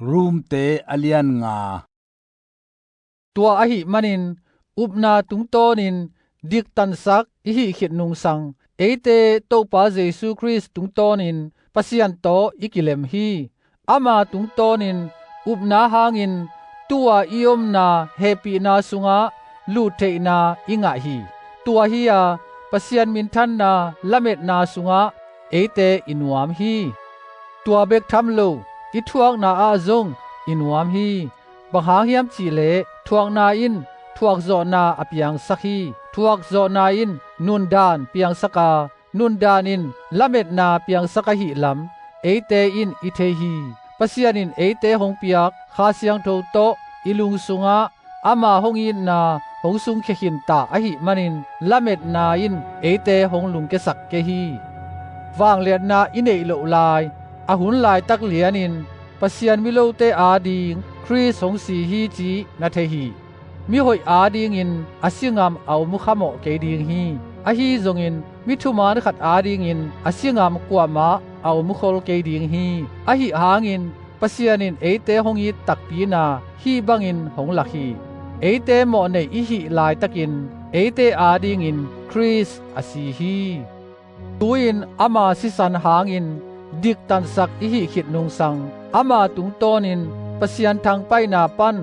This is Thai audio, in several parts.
รูมเตอเลียนงาตัวอหิมันินอุปนาตุงโตนินดิกตันซักอิหิขิดนุงสังเอเตโตปาเยซูคริสตุงโตนินปัสยันโตอิกิเลมฮีอามาตุงโตนินอุปนาหางินตัวอิยมนาเฮปีนาสุงาลูเทนาอิงะฮีตัวฮียาปัสยันมินทันนาละเม็ดนาสุงาเอเตอินวามฮีตัวเบกทำโลอิทวกนาอาซงอินวามฮีบังหาเฮียมจีเลทวกนาอินทวกโซนาอเปียงสักฮีทวกโซนาอินนุนดานเปียงสกานุนดานินละเม็ดนาเปียงสกหิลำเอเตอินอิเทฮีปัสยานินเอเตหงเปียกคาเสียงโตโตอิลุงสุงาอามาหงอินนาหงสุงเคหินตาอหิมันินละเม็ดนาอินเอเตหงลุงเกสักเกฮีวางเลียนนาอินเอโลลายอาหุนลายตักเลียนินปัสยันมิโลเตอาดิงคริสหงสีฮีจีนาเทฮีมิหอยอาดิงอินอาสิงามเอามุขโมเกดิงฮีอาฮีจงอินมิทุมานขัดอาดิงอินอาสิงามกว่ามาเอามุขโลเกดิงฮีอาฮีหางอินปัสยันินเอเตหงยีตักปีนาฮีบังอินหงลักฮีเอเตโมเนอิหิลายตักินเอเตอาดิงอินคริสอาสีฮีตุอินอามาสิสันหางอินดิกตันสักอิหิขิดนุงสังอามาตุงโตนินปัสยันทางไปนาปัน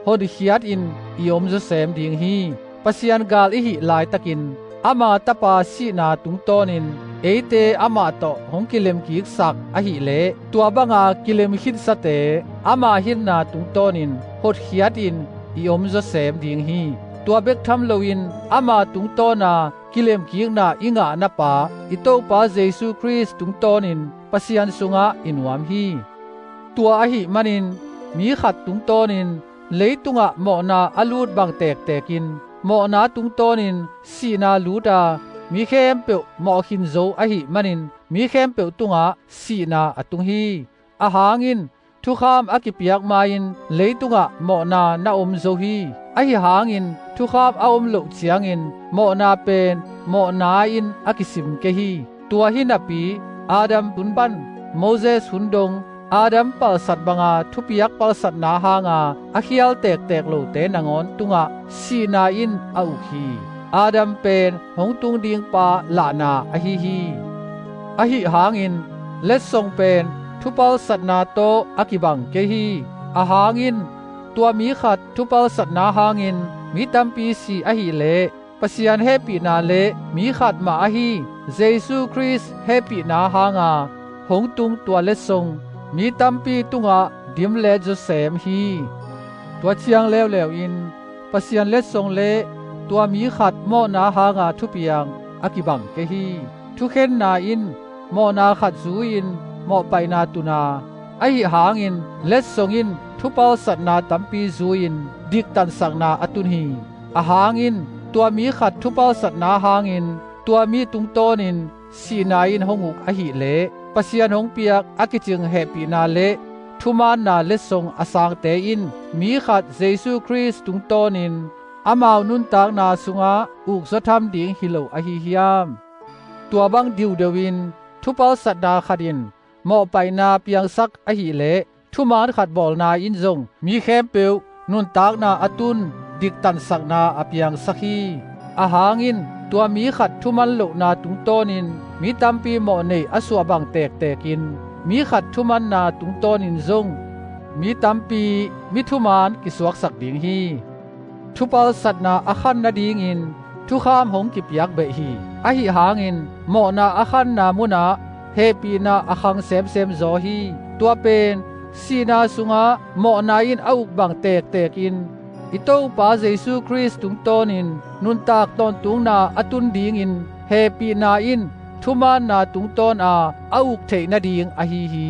ฮอดเฮียดอินอิยมจะเสมดิงฮีปัสยันกาลอิหิลายตะกินอามาตะปาสีนาตุงโตนินเอเตอามาโตหงกิเลมกิกสักอหิเลตัวบังอากิเลมหิดสเตอามาหินนาตุงโตนินฮอดเฮียดอินอิยมจะเสมดิงฮีตัวเบกทำโลวินอามาตุงโตนากิเลมกิกนาอิงานาปาอิโตปาเยซูคริสตุงโตนินปัสยันสุงาอินวามฮีตัวอหิมันินมีขัดตุงโตนินเลยตุงะหมอนาอลูดบังแตกแต่กินหมอนาตุงโตนินสีนาลูดามีเข้มเปียวหมอขินโซอหิมันินมีเข้มเปียวตุงะสีนาอตุงฮีอาหางินทุคามอากิเปียกมาอินเลยตุงะหมอนานาอมโซฮีอหิหางินทุคามอาอมโลเจียงอินหมอนาเป็นหมอนาอินอากิสิมเกฮีตัวหินาปีอาดัมตุนบันโมเสสหุนดงอาดัมปัลสัตบังอาทุปิยักปัลสัตนาหางาอคิยัลแตกโลเตนงอนตุงะสีนาอินอาอุคีอาดัมเป็นหงตุงดิงปาลานาอหิฮีอหิหางอินเลสทรงเป็นทุปัลสัตนาโตอากิบังเกฮีอาหางอินตัวมีขัดทุปัลสัตนาหางอินมีตัมปีสีอหิเลปัสยันเฮปีนาเลมีขัดมาอหิเยซูคริสเฮปีนาหางาหงตุงตัวเลสงมีตัมปีตุงะดิมเลจุเสมฮีตัวเชียงเลวอินปัสยันเลสงเลตัวมีขัดโมนาหางาทุเปียงอากิบังเกฮีทุเข็นนาอินโมนาขัดซูอินโมไปนาตุนาไอหางอินเลสงอินทุปาสัตนาตัมปีซูอินดิกตันสังนาอตุนฮีอาหางอินตัวมีขัดทุปาสัตนาหางอินตัวมีตุงโตนินสีนาอินหงุกอหิเลปัสยันหงเปียกอากิจึงเฮปีนาเลทุมานนาเลสงอสางเตอินมีขัดเยซูคริสตุงโตนินอามาวนุนตากนาสุงาอุกสะทำดิงฮิโลอหิฮิยามตัวบังดิวเดวินทุปาสัตดาขัดินหมอไปนาเปียงสักอหิเลทุมานขัดบอลนาอินจงมีแคมเปียวนุนตากนาอตุนดิกตันสักนาอเปียงสักฮีอาหางอินตัวมีขัดทุมันโลนาตุงโตนินมีตัมปีหมอเนอสวบังแตกินมีขัดทุมันนาตุงโตนินจงมีตัมปีมิทุมานกิสวกสักดิงฮีทุปาสัตนาอาคันนาดิงอินทุขามหงกิปยักเบฮีอหิหางอินหมอนาอาคันนามุนาเฮปีนาอาคังเซมโซฮีตัวเป็นสีนาสุงาหมอนาอินอาอุกบังแตกินอิโตปาเยซูคริสตุงโตนินนุนตากตอนตุงนาอตุนดิงอินเฮปีนาอินทุมานนาตุงตอนอาอุกเทนาดิงอหิฮี